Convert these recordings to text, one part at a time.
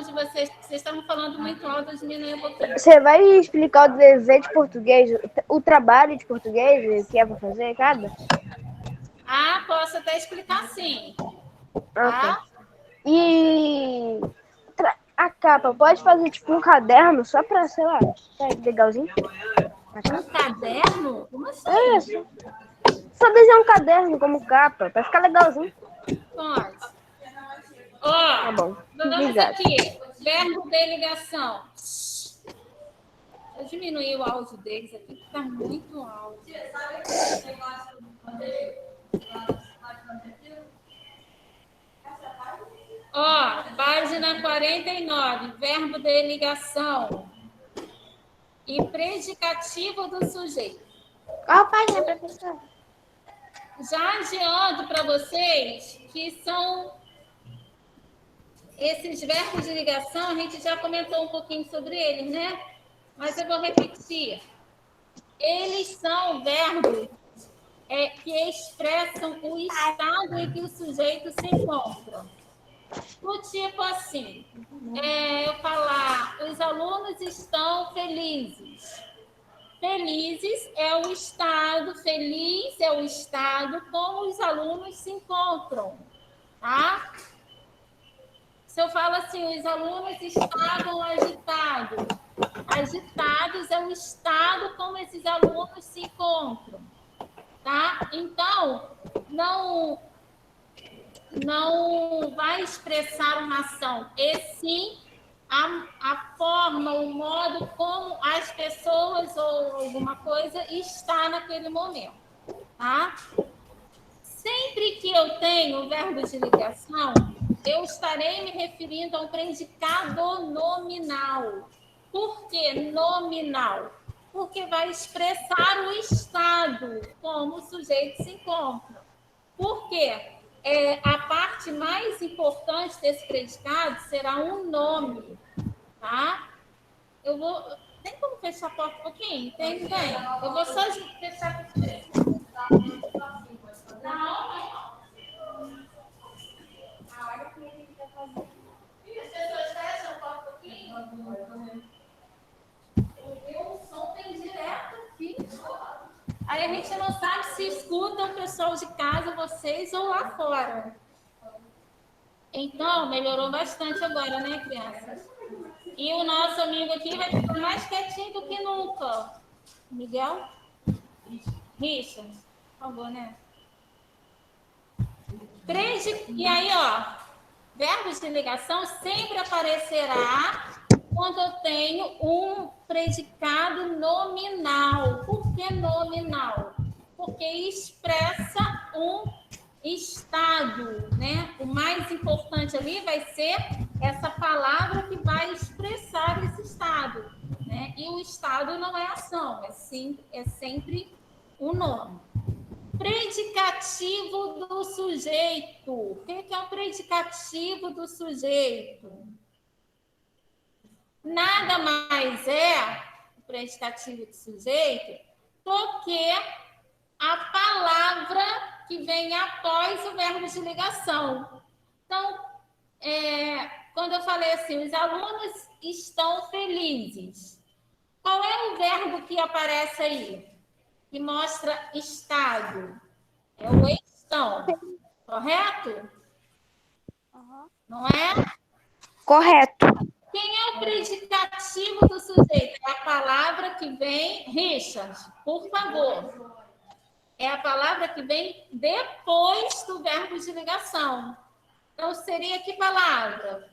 de vocês. Vocês estavam falando muito alto, diminuir um pouquinho. Você vai explicar o dever de português, o trabalho de português que é para fazer, cada? Ah, posso até explicar sim. Ok. Tá? E a capa, pode fazer tipo um caderno só pra, sei lá, tá legalzinho? Um caderno? Como assim? É, só desenhar um caderno como capa, pra ficar legalzinho. Pode. Tá Ó, bom. vamos Obrigado. aqui. Verbo de ligação. Eu diminuir o áudio deles aqui, que tá muito alto. Ó, página 49, verbo de ligação e predicativo do sujeito. Qual página, professor? Já adianto para vocês que são esses verbos de ligação, a gente já comentou um pouquinho sobre eles, né? Mas eu vou repetir. Eles são verbos que expressam o estado em que o sujeito se encontra. Do tipo assim, eu falar, os alunos estão felizes. Felizes é o estado, feliz é o estado como os alunos se encontram, tá? Se eu falo assim, os alunos estavam agitados. Agitados é o estado como esses alunos se encontram, tá? Então, não vai expressar uma ação, e sim a forma, o modo como as pessoas ou alguma coisa está naquele momento, tá? Sempre que eu tenho o verbo de ligação, eu estarei me referindo a um predicado nominal. Por que nominal? Porque vai expressar o estado, como o sujeito se encontra. Por quê? A parte mais importante desse predicado será um nome, tá? Eu vou... Tem como fechar a porta um pouquinho? Tem? Eu vou só fechar aqui. Não. A hora que ele quer fazer. E as pessoas fecham a porta um pouquinho? O som tem direto aqui. Aí a gente não sabe se escuta o pessoal de casa, vocês, ou lá fora. Então, melhorou bastante agora, né, crianças? E o nosso amigo aqui vai ficar mais quietinho do que nunca. Miguel? Richard, por favor, né? E aí, ó, verbos de ligação sempre aparecerá quando eu tenho um predicado nominal. Por que nominal? Porque expressa um estado, né? O mais importante ali vai ser essa palavra que vai expressar esse estado, né? E o estado não é ação, é sempre o nome. Predicativo do sujeito. O que é um predicativo do sujeito? Nada mais é o predicativo do sujeito do que a palavra que vem após o verbo de ligação. Então, quando eu falei assim, os alunos estão felizes. Qual é o verbo que aparece aí? Que mostra estado? É o estão, correto? Não é? Correto. Quem é o predicativo do sujeito? É a palavra que vem... Richard, por favor. É a palavra que vem depois do verbo de ligação. Então, seria que palavra?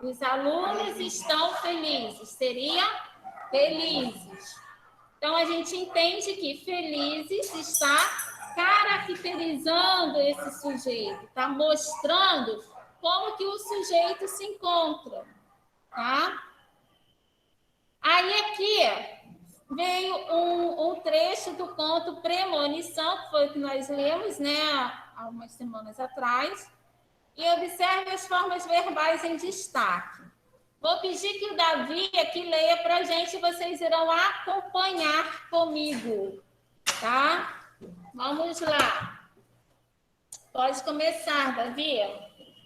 Os alunos estão felizes. Seria felizes. Então, a gente entende que felizes está caracterizando esse sujeito, está mostrando como que o sujeito se encontra, tá? Aí aqui veio um trecho do conto Premonição, que foi o que nós lemos, né, há umas semanas atrás, e observe as formas verbais em destaque. Vou pedir que o Davi aqui leia para a gente, vocês irão acompanhar comigo, tá? Vamos lá. Pode começar, Davi.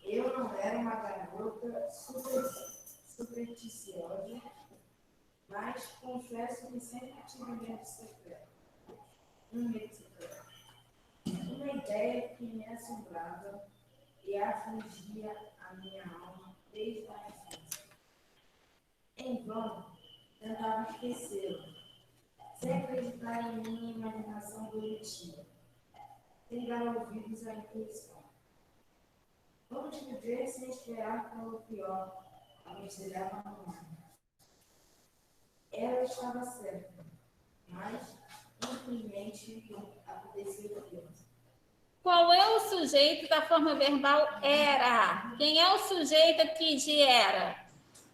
Eu não era uma garota super supersticiosa, mas confesso que sempre tive medo secreto. Um medo secreto. Uma ideia que me assombrava e afligia a minha alma desde a infância. Em vão, tentava esquecê-lo, sem acreditar em minha imaginação doentia, sem dar ouvidos à intuição. Vamos viver sem esperar pelo pior, aconselhava a mamãe. Ela estava certa, mas, infelizmente, aconteceu o pior. Qual é o sujeito da forma verbal era? Quem é o sujeito aqui de era?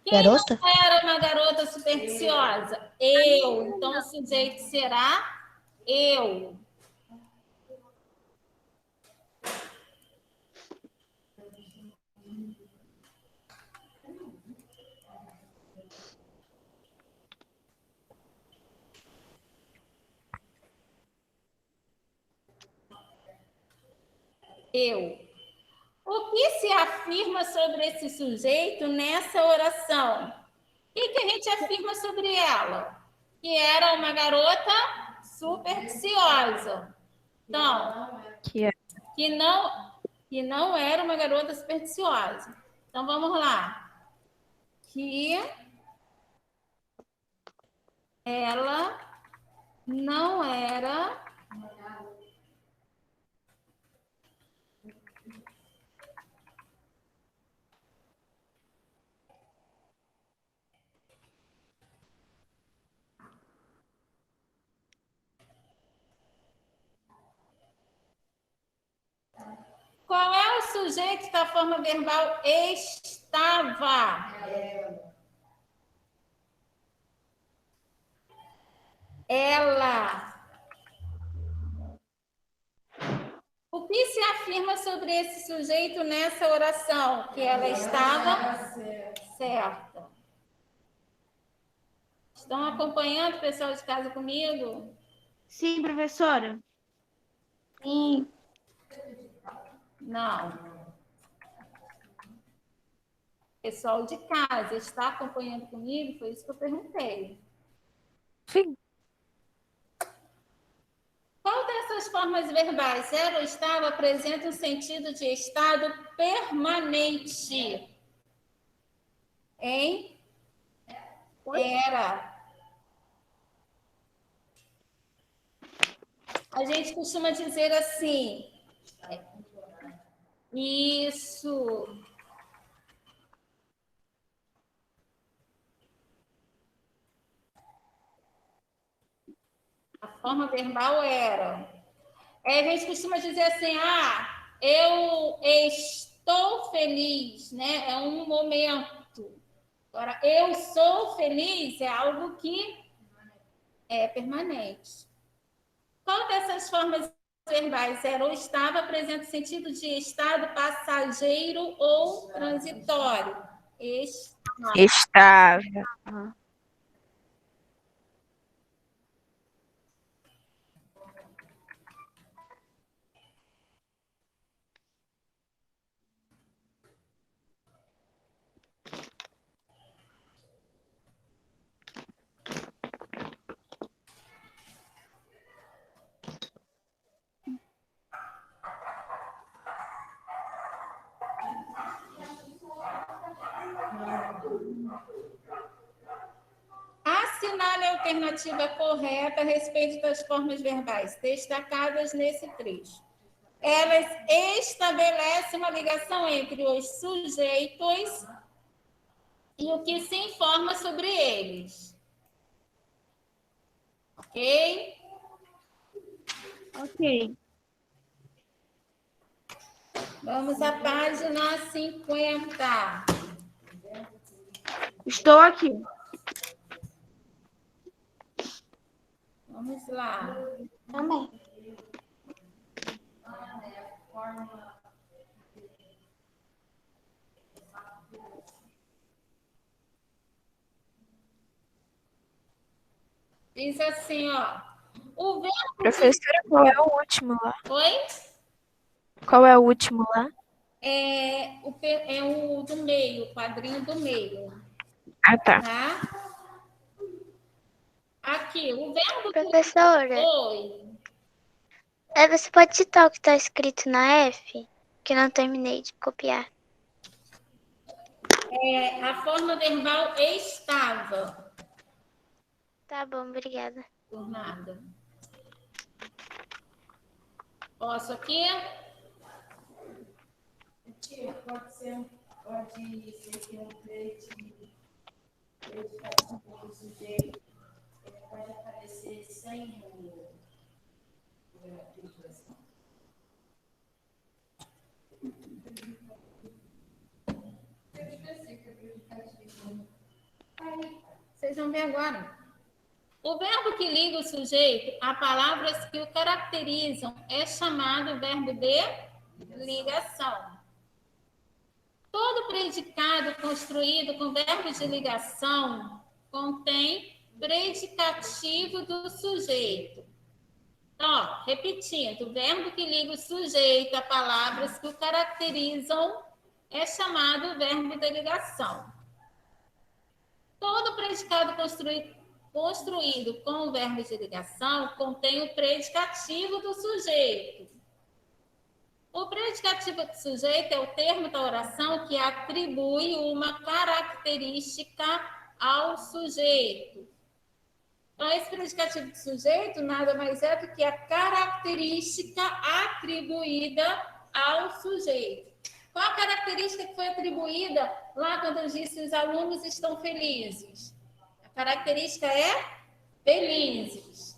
Quem Garota? não era uma garota supersticiosa? Eu. Então, o sujeito será eu. Eu. O que se afirma sobre esse sujeito nessa oração? O que a gente afirma sobre ela? Que era uma garota supersticiosa. Então, que não era uma garota supersticiosa. Então, vamos lá. Que ela não era Qual é o sujeito da forma verbal estava? Ela. O que se afirma sobre esse sujeito nessa oração? Que ela estava certa. Estão acompanhando, pessoal de casa, comigo? Sim, professora. Sim. Não. Pessoal de casa, está acompanhando comigo? Foi isso que eu perguntei. Sim. Qual dessas formas verbais era ou estava apresenta um sentido de estado permanente? Hein? Era. A gente costuma dizer assim. Isso. A forma verbal era. A gente costuma dizer assim, eu estou feliz, né? É um momento. Agora, eu sou feliz é algo que é permanente. Qual dessas formas verbais era ou estava presente o sentido de estado passageiro ou transitório? Estava. Assinale a alternativa correta a respeito das formas verbais destacadas nesse trecho. Elas estabelecem uma ligação entre os sujeitos e o que se informa sobre eles. Ok? Ok. Vamos à página 50. Estou aqui. Vamos lá. Também. Diz assim, ó. O verbo... Professora, qual é o último lá? Oi? Qual é o último lá? É o do meio, o quadrinho do meio. Ah, tá. tá? Aqui, o verbo que... Professora, Oi. você pode citar o que está escrito na F? Que eu não terminei de copiar. A forma verbal estava. Tá bom, obrigada. Por nada. Posso aqui? Tia, pode ser que um predicativo do sujeito pode aparecer sem o predicativo. Vocês vão ver agora. O verbo que liga o sujeito a palavras que o caracterizam é chamado verbo de ligação. Todo predicado construído com verbo de ligação contém predicativo do sujeito. Ó, repetindo, o verbo que liga o sujeito a palavras que o caracterizam é chamado verbo de ligação. Todo predicado construído com o verbo de ligação contém o predicativo do sujeito. O predicativo do sujeito é o termo da oração que atribui uma característica ao sujeito. Então, esse predicativo do sujeito nada mais é do que a característica atribuída ao sujeito. Qual a característica que foi atribuída lá quando eu disse os alunos estão felizes? A característica é felizes.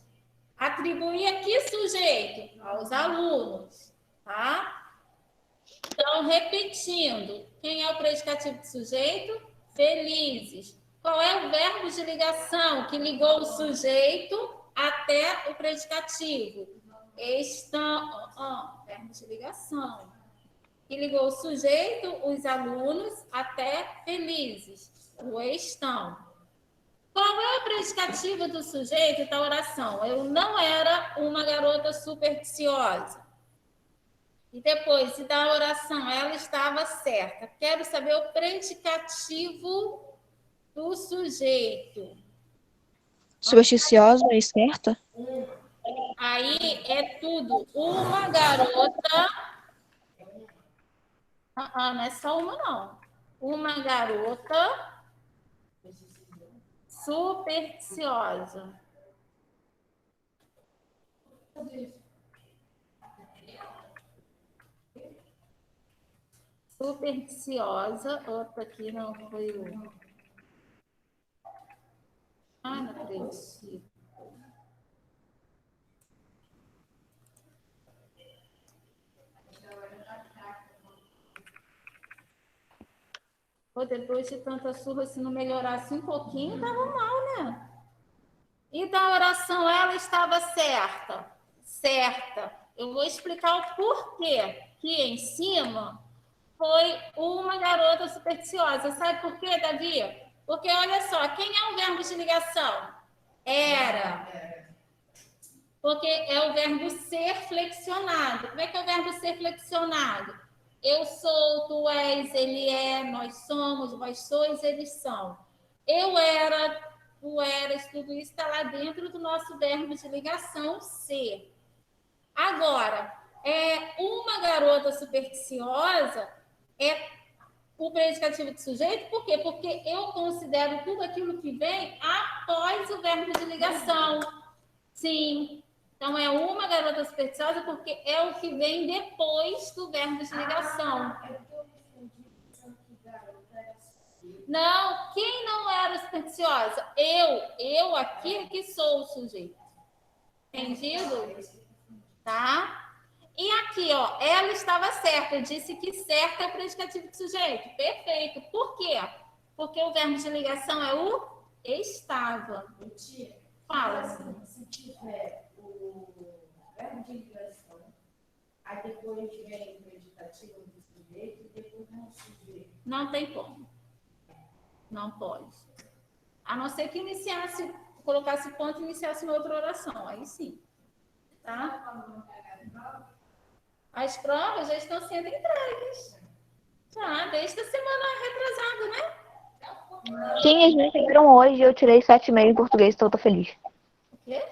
Atribuir a que sujeito? Aos alunos, tá? Então, repetindo, quem é o predicativo do sujeito? Felizes. Qual é o verbo de ligação que ligou o sujeito até o predicativo? Estão, verbo de ligação. Que ligou o sujeito, os alunos, até felizes. O estão. Qual é o predicativo do sujeito da oração? Eu não era uma garota supersticiosa. E depois, se da oração ela estava certa. Quero saber o predicativo do sujeito. Supersticiosa e certa? Aí é tudo. Uma garota... não é só uma, não. Uma garota supersticiosa. Supersticiosa. Outra aqui não foi o... não acredito. Depois de tanta surra, se não melhorasse um pouquinho, estava mal, né? E da oração, ela estava certa. Certa. Eu vou explicar o porquê que em cima foi uma garota supersticiosa. Sabe por quê, Davi? Porque, olha só, quem é o verbo de ligação? Era. Porque é o verbo ser flexionado. Como é que é o verbo ser flexionado? Eu sou, tu és, ele é, nós somos, vós sois, eles são. Eu era, tu eras, tudo isso está lá dentro do nosso verbo de ligação, ser. Agora, uma garota supersticiosa é o predicativo do sujeito, por quê? Porque eu considero tudo aquilo que vem após o verbo de ligação. Sim. Então, é uma garota supersticiosa porque é o que vem depois do verbo de ligação. Não, quem não era supersticiosa? Eu aqui que sou o sujeito. Entendido? Tá? E aqui, ó, ela estava certa. Eu disse que certa é o predicativo do sujeito. Perfeito. Por quê? Porque o verbo de ligação é o estava. Fala. Se tiver o verbo de ligação, aí depois vem o predicativo do sujeito e depois não o sujeito. Não tem como. Não pode. A não ser que iniciasse, colocasse ponto e iniciasse uma outra oração. Aí sim. Tá? As provas já estão sendo entregues. Já, desde a semana retrasada, né? Sim, as minhas chegaram hoje, eu tirei 7,5 em português, então eu tô feliz. O quê?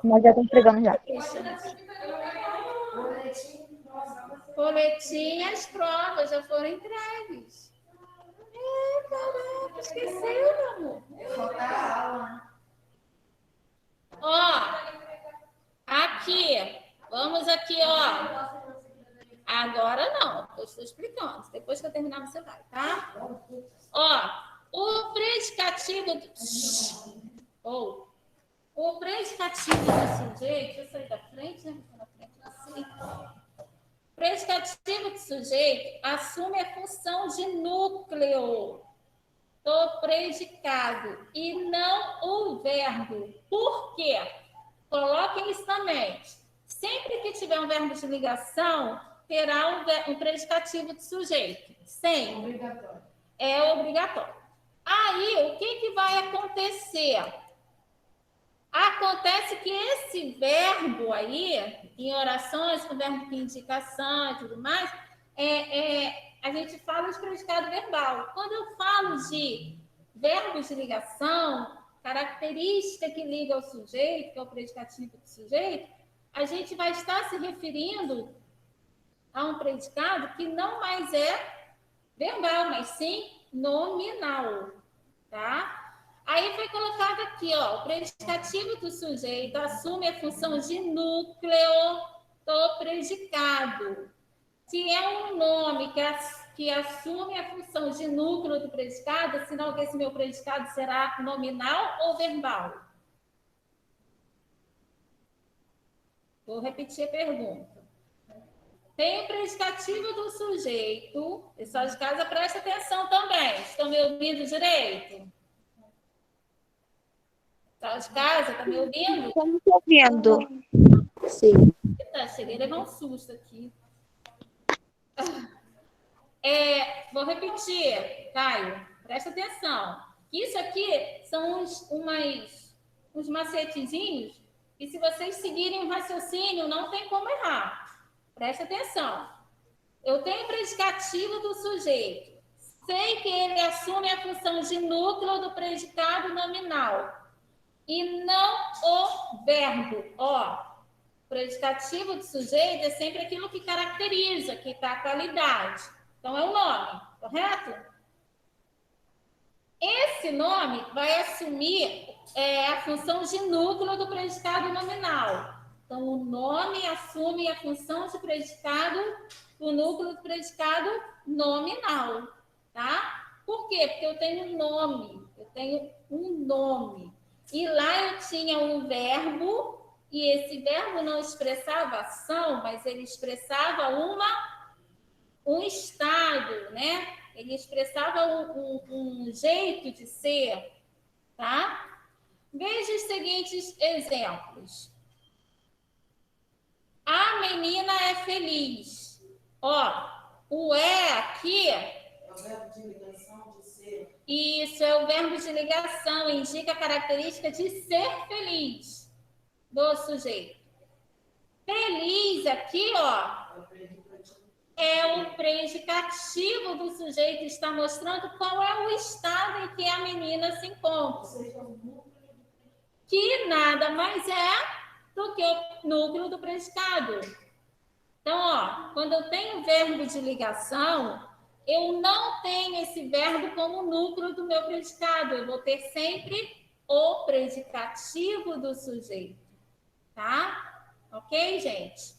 Mas já tô entregando já. Boletim, as provas já foram entregues. Caraca, esqueceu, meu amor. Ó, aqui, vamos aqui, ó. Agora não, eu estou explicando. Depois que eu terminar, você vai, tá? Ó, o predicativo o predicativo do sujeito, deixa eu sair da frente, né? Na frente, assim. O predicativo do sujeito assume a função de núcleo do predicado e não o verbo. Por quê? Coloquem isso na mente. Sempre que tiver um verbo de ligação, terá um predicativo de sujeito. Sempre. É obrigatório. Aí, o que vai acontecer? Acontece que esse verbo aí, em orações, com verbo de indicação e tudo mais, a gente fala de predicado verbal. Quando eu falo de verbos de ligação, característica que liga ao sujeito, que é o predicativo do sujeito, a gente vai estar se referindo a um predicado que não mais é verbal, mas sim nominal, tá? Aí foi colocado aqui, ó, o predicativo do sujeito assume a função de núcleo do predicado. Se é um nome que assume a função de núcleo do predicado, é sinal que esse meu predicado será nominal ou verbal? Vou repetir a pergunta. Tem o predicativo do sujeito. Pessoal de casa, presta atenção também. Estão me ouvindo direito? Pessoal de casa, está me ouvindo? Estamos ouvindo. Sim. Cheguei a levar um susto aqui. Vou repetir, Caio. Presta atenção. Isso aqui são uns macetezinhos e se vocês seguirem o raciocínio, não tem como errar. Presta atenção. Eu tenho o predicativo do sujeito. Sei que ele assume a função de núcleo do predicado nominal. E não o verbo. Ó, o predicativo do sujeito é sempre aquilo que caracteriza, que dá qualidade. Então, é o nome, correto? Esse nome vai assumir a função de núcleo do predicado nominal. Então, o nome assume a função de predicado, o núcleo do predicado nominal, tá? Por quê? Porque eu tenho um nome. E lá eu tinha um verbo, e esse verbo não expressava ação, mas ele expressava um estado, né? Ele expressava um jeito de ser, tá? Veja os seguintes exemplos. A menina é feliz. Ó, o aqui... É o verbo de ligação de ser. Isso, é o verbo de ligação, indica a característica de ser feliz do sujeito. Feliz aqui, ó, é o predicativo do sujeito, está mostrando qual é o estado em que a menina se encontra. Que nada mais é do que o núcleo do predicado. Então, ó, quando eu tenho verbo de ligação, eu não tenho esse verbo como núcleo do meu predicado. Eu vou ter sempre o predicativo do sujeito. Tá? Ok, gente?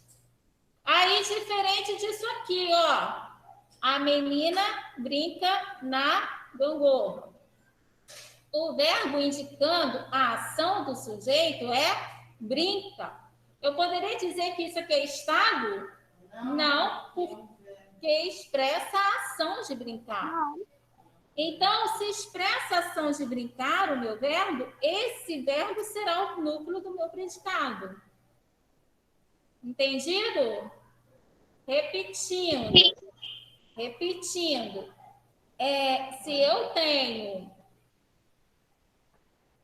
Aí, diferente disso aqui, ó. A menina brinca na gangorra. O verbo indicando a ação do sujeito é brinca. Eu poderia dizer que isso aqui é estado? Não, porque expressa a ação de brincar. Então, se expressa a ação de brincar, o meu verbo, esse verbo será o núcleo do meu predicado. Entendido? Repetindo. Se eu tenho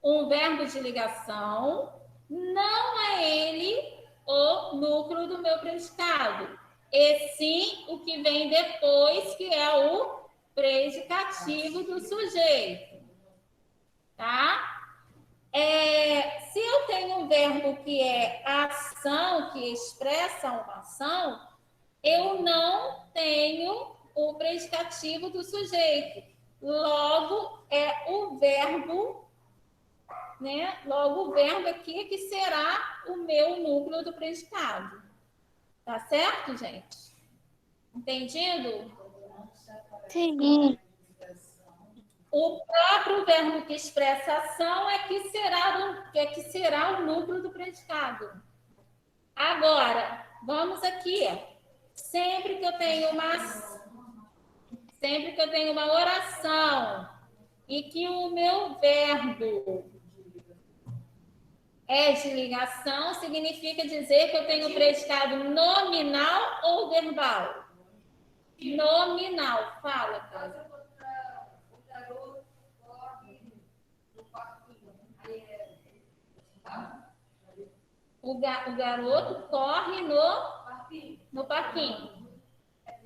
um verbo de ligação, não é ele o núcleo do meu predicado, e sim o que vem depois, que é o predicativo do sujeito, tá? Se eu tenho um verbo que é ação, que expressa uma ação, eu não tenho o predicativo do sujeito. Logo, é o verbo, né? Logo, o verbo aqui que será o meu núcleo do predicado. Tá certo, gente? Entendido? Sim. O próprio verbo que expressa ação é que será o núcleo do predicado. Agora, vamos aqui. Sempre que eu tenho uma oração e que o meu verbo é de ligação, significa dizer que eu tenho predicado nominal ou verbal? Nominal. Fala, cara. O garoto corre no parquinho.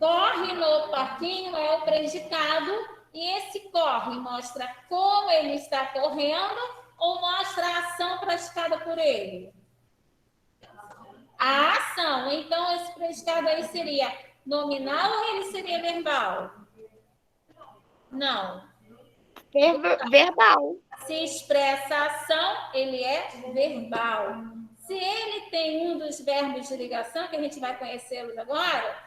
Corre no parquinho é o predicado, e esse corre mostra como ele está correndo ou mostra a ação praticada por ele? A ação. Então, esse predicado aí seria nominal ou ele seria verbal? Não. Verbal. Se expressa a ação, ele é verbal. Se ele tem um dos verbos de ligação, que a gente vai conhecê-los agora,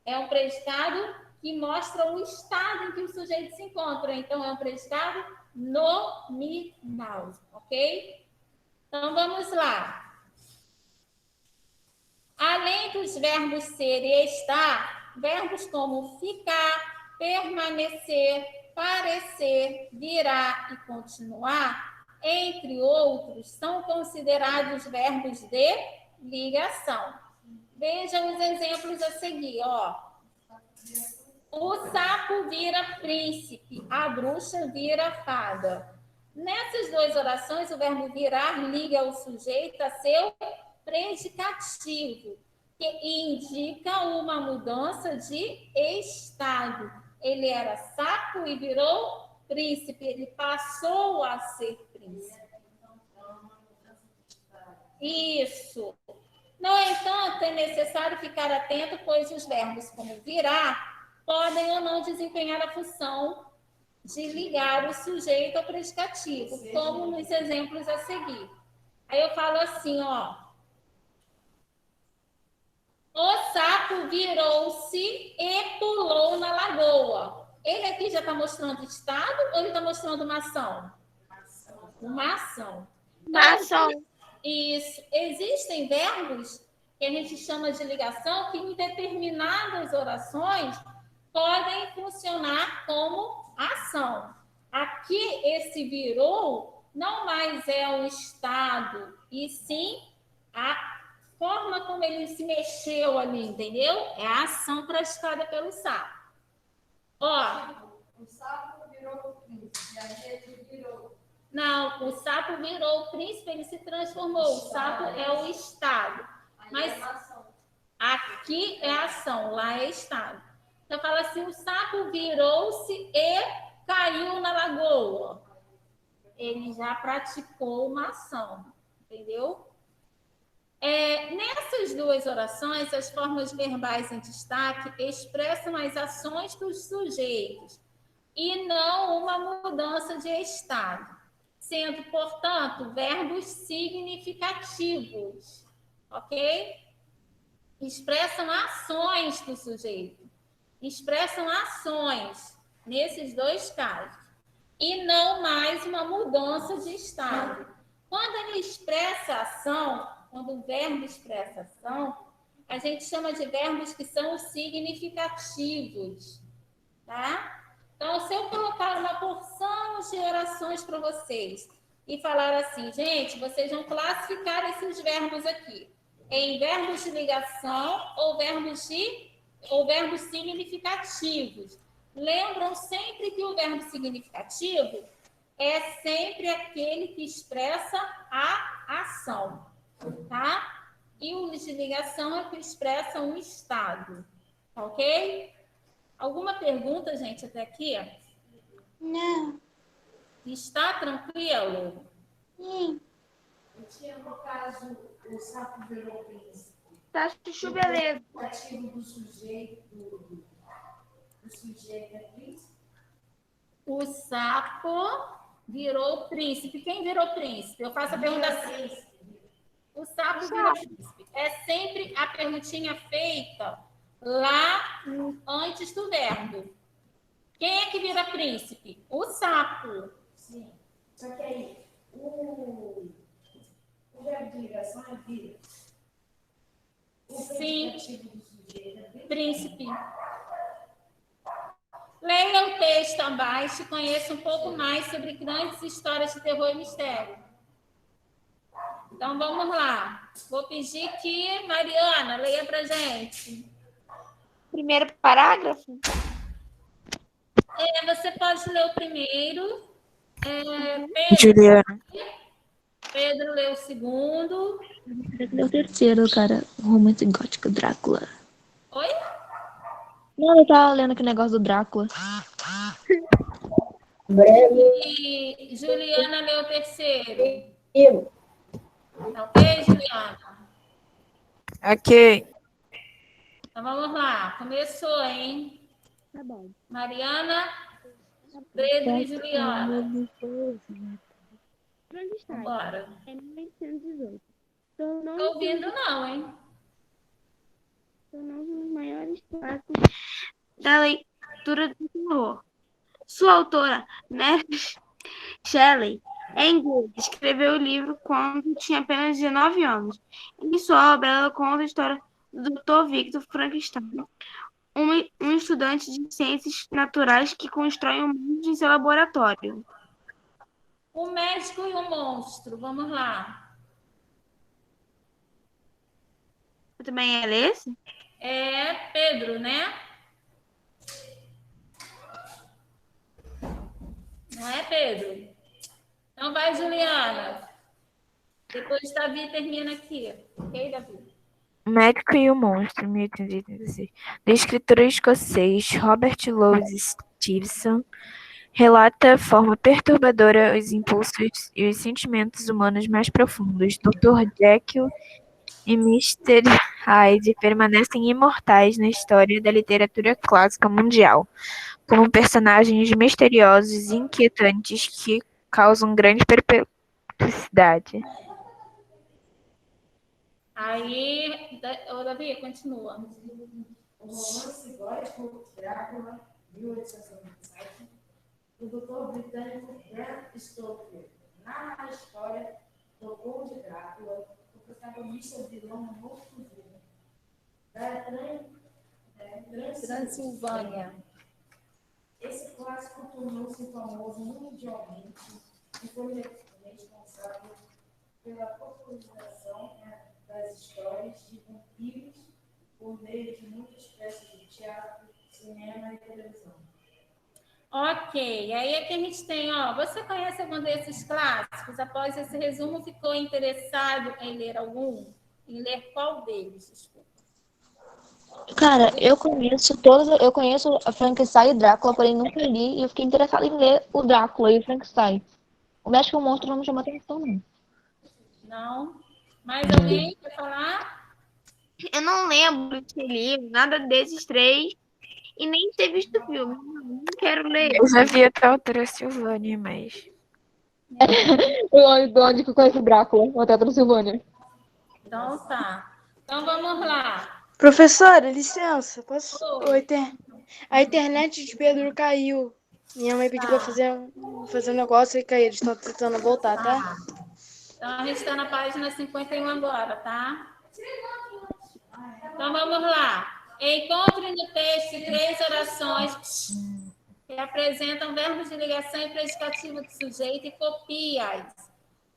é um predicado que mostra o estado em que o sujeito se encontra. Então, é um predicado nominal, ok? Então, vamos lá. Além dos verbos ser e estar, verbos como ficar, permanecer, parecer, virar e continuar, entre outros, são considerados verbos de ligação. Vejam os exemplos a seguir, ó. O sapo vira príncipe, a bruxa vira fada. Nessas duas orações, o verbo virar liga o sujeito a seu predicativo, que indica uma mudança de estado. Ele era sapo e virou príncipe, ele passou a ser príncipe. Isso. No entanto, é necessário ficar atento, pois os verbos como virar podem ou não desempenhar a função de ligar o sujeito ao predicativo, como nos exemplos a seguir. Aí eu falo assim, ó. O sapo virou-se e pulou na lagoa. Ele aqui já está mostrando estado ou ele está mostrando uma ação? Uma ação. Uma ação. Isso. Existem verbos que a gente chama de ligação que em determinadas orações podem funcionar como ação. Aqui, esse virou não mais é um estado, e sim a forma como ele se mexeu ali, entendeu? É a ação praticada pelo sapo. Ó. O sapo virou o príncipe, a gente virou. Não, o sapo virou o príncipe, ele se transformou. O sapo é o estado. Mas aqui é a ação, lá é estado. Então fala assim, o sapo virou-se e caiu na lagoa. Ele já praticou uma ação, entendeu? Nessas duas orações, as formas verbais em destaque expressam as ações dos sujeitos e não uma mudança de estado, sendo, portanto, verbos significativos, ok? Expressam ações do sujeito, expressam ações nesses dois casos, e não mais uma mudança de estado. Quando ele expressa ação, quando o verbo expressa ação, a gente chama de verbos que são significativos, tá? Então, se eu colocar uma porção de orações para vocês e falar assim, gente, vocês vão classificar esses verbos aqui em verbos de ligação ou verbos significativos. Lembram sempre que o verbo significativo é sempre aquele que expressa a ação, tá? E o de ligação é que expressa um estado, ok? Alguma pergunta, gente, até aqui? Não. Está tranquilo? Sim. Eu tinha, no caso, o sapo virou príncipe. Tá, chuchu, beleza. O ativo do sujeito, do sujeito é príncipe? O sapo virou príncipe. Quem virou príncipe? Eu faço a pergunta assim. O sapo virou príncipe. É sempre a perguntinha feita lá antes do verbo. Quem é que vira príncipe? O sapo. Sim. Só que aí, o verbo de ligação é vira. O Sim, predicativo do sujeito é vira. príncipe. Leia o texto abaixo e conheça um pouco mais sobre grandes histórias de terror e mistério. Então, vamos lá. Vou pedir que Mariana leia para gente. Primeiro parágrafo. Você pode ler o primeiro. Juliana. Pedro lê o segundo. É o terceiro, cara. O romance gótico Drácula. Oi? Não, eu tava lendo aquele negócio do Drácula. E Juliana lê o terceiro. Tá ok, Juliana? Ok. Então vamos lá. Começou, hein? Tá bom. Mariana, Pedro e Juliana. Vambora. É 1918. Tô ouvindo não, hein? Tornou-se um dos maiores clássicos da leitura do terror. Sua autora, Mary Shelley, é inglesa, escreveu o livro quando tinha apenas 19 anos. Em sua obra, ela conta a história do Dr. Victor Frankenstein, um estudante de ciências naturais que constrói um mundo em seu laboratório. O médico e o monstro. Vamos lá. Você também é esse? É Pedro, né? Não é, Pedro? Então vai, Juliana. Depois Davi termina aqui. Ok, Davi? O Médico e o Monstro, 1886. Do escritor escocês Robert Louis Stevenson, relata de forma perturbadora os impulsos e os sentimentos humanos mais profundos. Dr. Jekyll e Mr. Hyde permanecem imortais na história da literatura clássica mundial, como personagens misteriosos e inquietantes que causam grande perplexidade. Aí, Davi, continua. O romance gótico Drácula, 1897, do doutor britânico Bram Stoker, narra a história do Conde Drácula, o protagonista vilão monstruoso da Transilvânia. Esse clássico tornou-se famoso mundialmente e foi responsável pela popularização das histórias de vampiros por meio de muitas peças de teatro, cinema e televisão. Ok, aí é que a gente tem, ó. Você conhece algum desses clássicos? Após esse resumo, ficou interessado em ler algum? Em ler qual deles? Desculpa. Cara, eu conheço todos. Eu conheço a Frankenstein e Drácula, porém nunca li. E eu fiquei interessada em ler o Drácula e o Frankenstein. O Médico e o Monstro não me chamou atenção, não. Não? Mais alguém quer falar? Eu não lembro desse livro, nada desses três, e nem ter visto o filme. Não quero ler. Eu já vi até o Transilvânia, mas Onde que eu conheço o Drácula? O Hotel Transilvânia. Então tá. Então vamos lá. Professora, licença, posso? Oi. A internet de Pedro caiu. Minha mãe pediu pra fazer um negócio e caiu. Eles estão tentando voltar, tá? Então a gente está na página 51 agora, tá? Então vamos lá. Encontre no texto 3 orações que apresentam verbos de ligação e predicativo do sujeito e copie-as.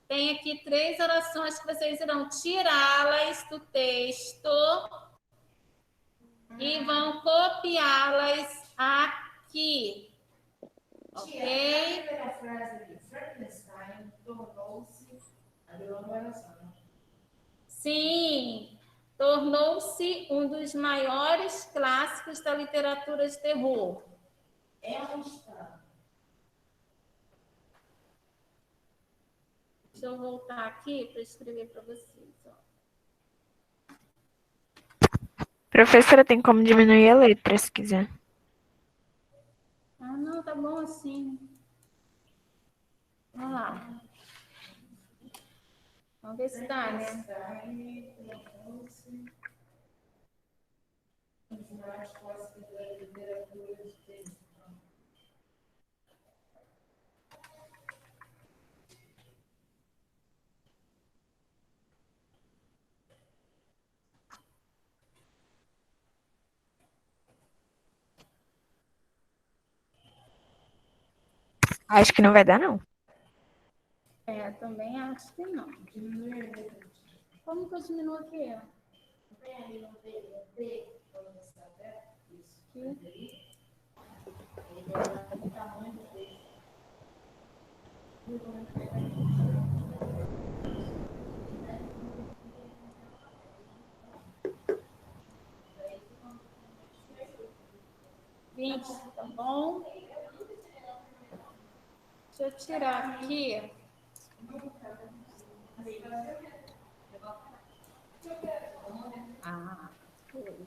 Tem aqui 3 orações que vocês irão tirá-las do texto e vão copiá-las aqui. Ok? A primeira frase de Frankenstein tornou-se a vilã da oração. Sim. tornou-se um dos maiores clássicos da literatura de terror. É um estado. Deixa eu voltar aqui para escrever para vocês. Ó. Professora, tem como diminuir a letra, se quiser. Ah, não, tá bom assim. Vamos lá. Vamos ver se dá, né? Acho que não vai dar, não. É, também acho que não. Como que eu diminuo aqui? Ó? Aqui. 20, tá bom? Deixa eu tirar aqui. Ah, foi.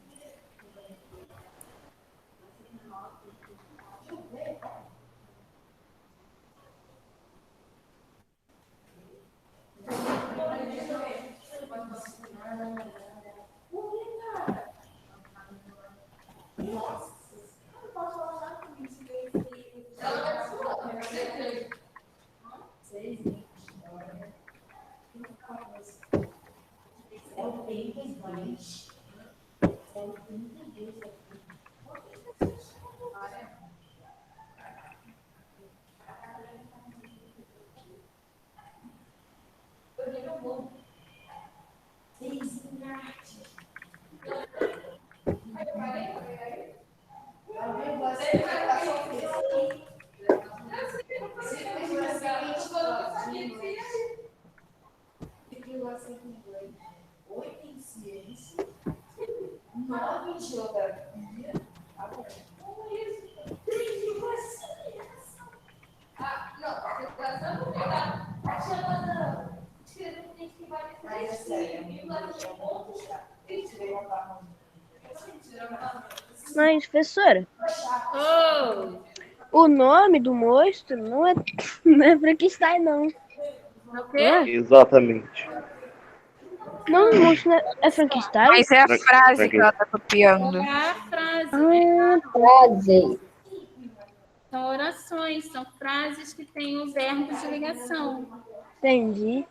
Mas, professora, Oh, o nome do monstro não é, não é Frankenstein, não. o quê? Não é? Exatamente. Não, o monstro não é Frankenstein? Mas é a frase que ela tá copiando. É a frase. Frase. São orações, são frases que têm o verbo de ligação. Entendi.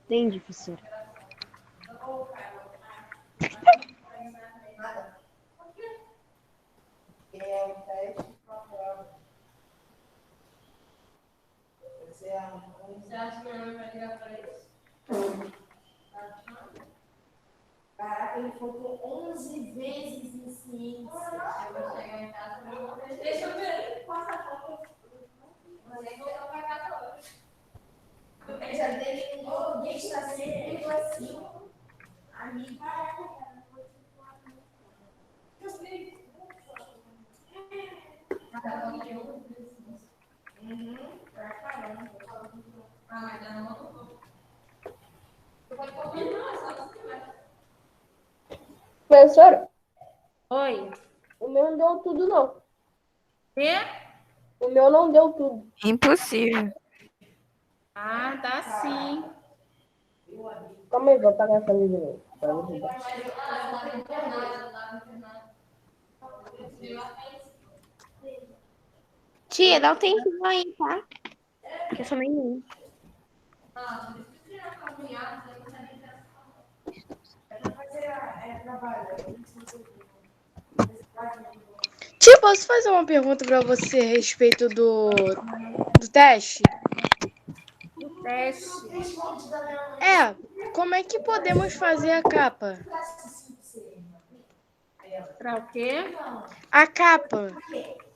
Entendi, professora. É o teste para a prova. Você acha que minha mãe vai ligar para isso? Caraca, ele faltou 11 vezes em ciência. Eu vou chegar em casa e vou ver. Deixa eu ver. Passa a foto. Você voltou para casa hoje. Eu já dei um está sempre assim. Amigo. Eu sei. Professora, Oi. o meu não deu tudo, não. Quê? O meu não deu tudo. Impossível. Ah, dá sim. Calma aí, vou apagar essa luz de novo. Tia, dá um tempinho aí, tá? Que eu sou menina. Tia, posso fazer uma pergunta para você a respeito do teste? O teste. Como é que podemos fazer a capa? Para o quê? A capa.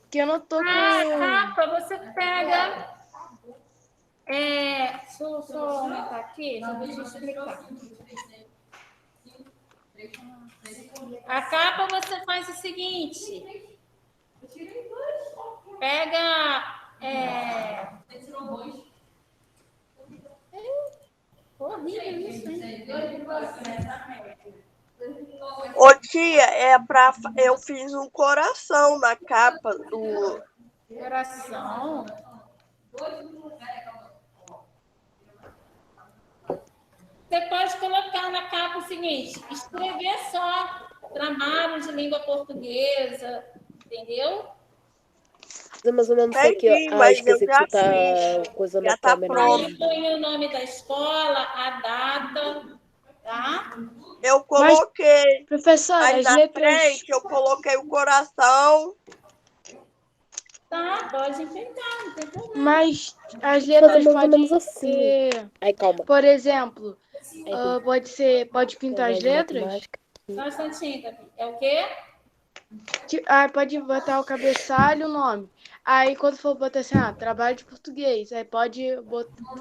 Que eu não tô com... A capa você pega Deixa eu só aumentar aqui, já vou te explicar. A capa você faz o seguinte: pega. Horrível isso, hein? Ô tia, eu fiz um coração na capa do. Coração. Você pode colocar na capa o seguinte: escrever só trabalho de língua portuguesa, entendeu? É mais ou menos isso aqui, Entendi, ó. Ah, mas eu esqueci que já você tá fiz. coisando Já a tá câmera. pronto. Aí põe o nome da escola, a data, tá? Eu coloquei. Professora, Aí as na letras. frente eu coloquei o coração. Tá, pode enfeitar, não tem problema. Mas as Fazer letras mais ou podem menos assim. ser. Aí, calma. Por exemplo, Aí, pode pintar as negócio de letras? matemática. Só um instantinho, Gabi. É o quê? Pode botar o cabeçalho e o nome. Aí quando for botar assim, trabalho de português, aí pode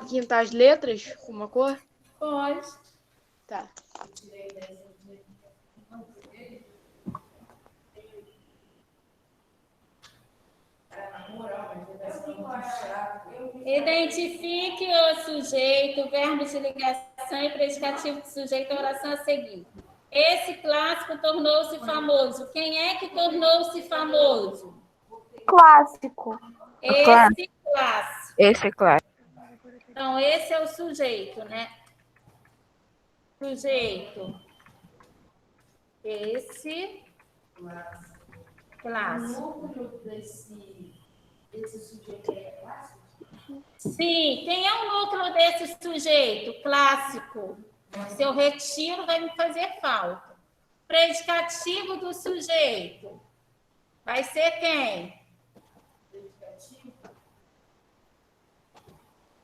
pintar as letras com uma cor? Pode. Tá. Identifique o sujeito, verbo de ligação e predicativo de sujeito à oração a seguir. Esse clássico tornou-se famoso. Quem é que tornou-se famoso? Clássico. Esse clássico. Esse é claro. Então, esse é o sujeito, né? Sujeito. Esse clássico. O núcleo desse sujeito é clássico? Sim, quem é o núcleo desse sujeito clássico? Se eu retiro, vai me fazer falta. Predicativo do sujeito. Vai ser quem?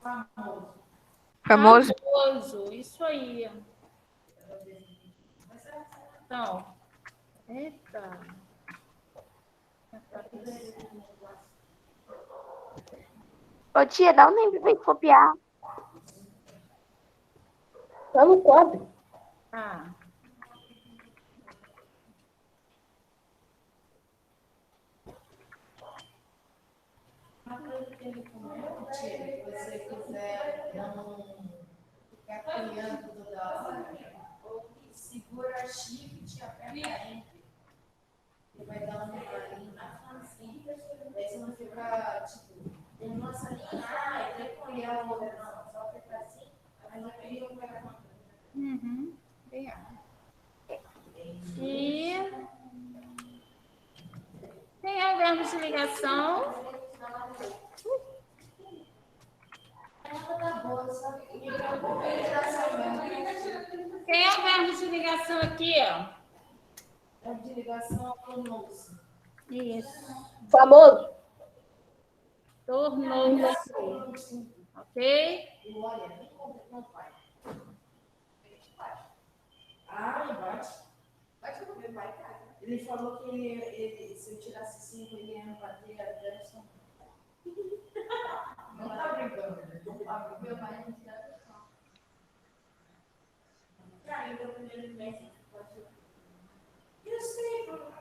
Famoso. Famoso, isso aí. Então, eita. Ô tia, dá um tempo pra copiar. Tá no quadro. Ah. Se você quiser não ficar criando toda hora, ou segura shift e aperta enter. Você vai dar uma linha assim, daí você não fica, tipo, nossa linha, tem que colher a outra, não, só apertar assim, aí não cria o cara. E quem é o verbo de ligação? Quem é o verbo de ligação aqui, ó? A de ligação tornou-se. Isso. Famoso. Tornou-se. Ok? Não vai. Ah, bate. Bate no meu pai, cara. Ele falou que ele, se eu tirasse 5, ele ia bater a Anderson. Não tá brincando, né? Não tá brincando. Meu pai não tira atenção. Cara, então primeiro mês. Eu sei, eu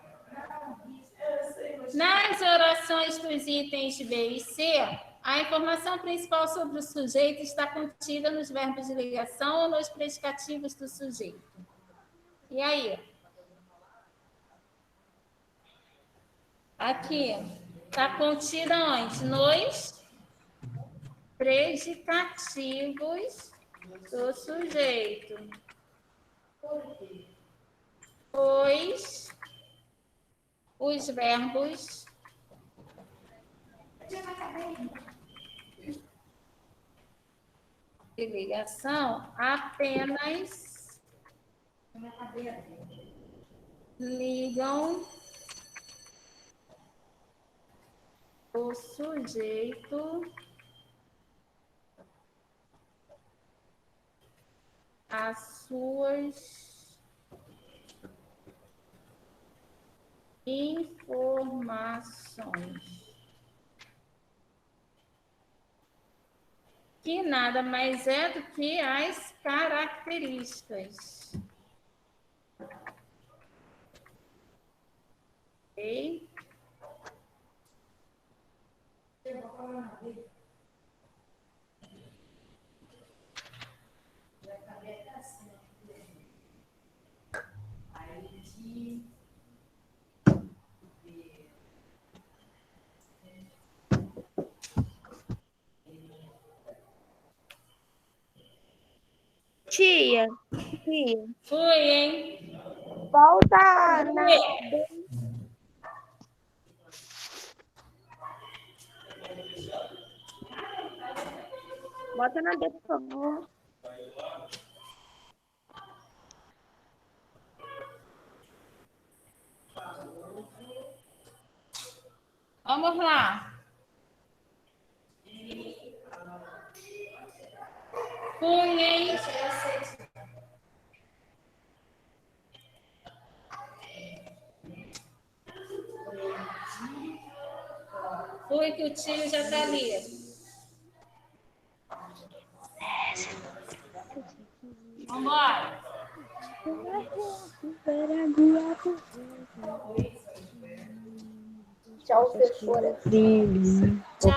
sei, mas... Nas orações dos itens B e C, a informação principal sobre o sujeito está contida nos verbos de ligação ou nos predicativos do sujeito. E aí? Aqui, está contida onde? Nos predicativos do sujeito. Pois os verbos de ligação apenas ligam o sujeito às suas informações. que nada mais é do que as características. Ok? Tia. Fui, hein? Volta na Bota na D, por favor. Vamos lá. Fui, hein? Fui que o tio já está ali. Vamos embora. Tchau, professora. Tchau.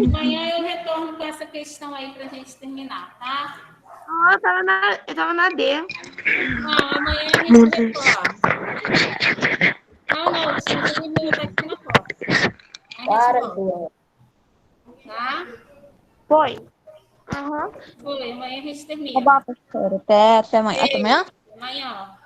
Amanhã eu retorno com essa questão aí para a gente terminar, tá? Eu tava na D. Não, amanhã a gente retorna. Não, tio, você termina aqui na porta. Para, Joana. Joana. Tá? Foi. Foi, amanhã a gente termina. Tá bom, professora. Até amanhã. Até amanhã? Amanhã.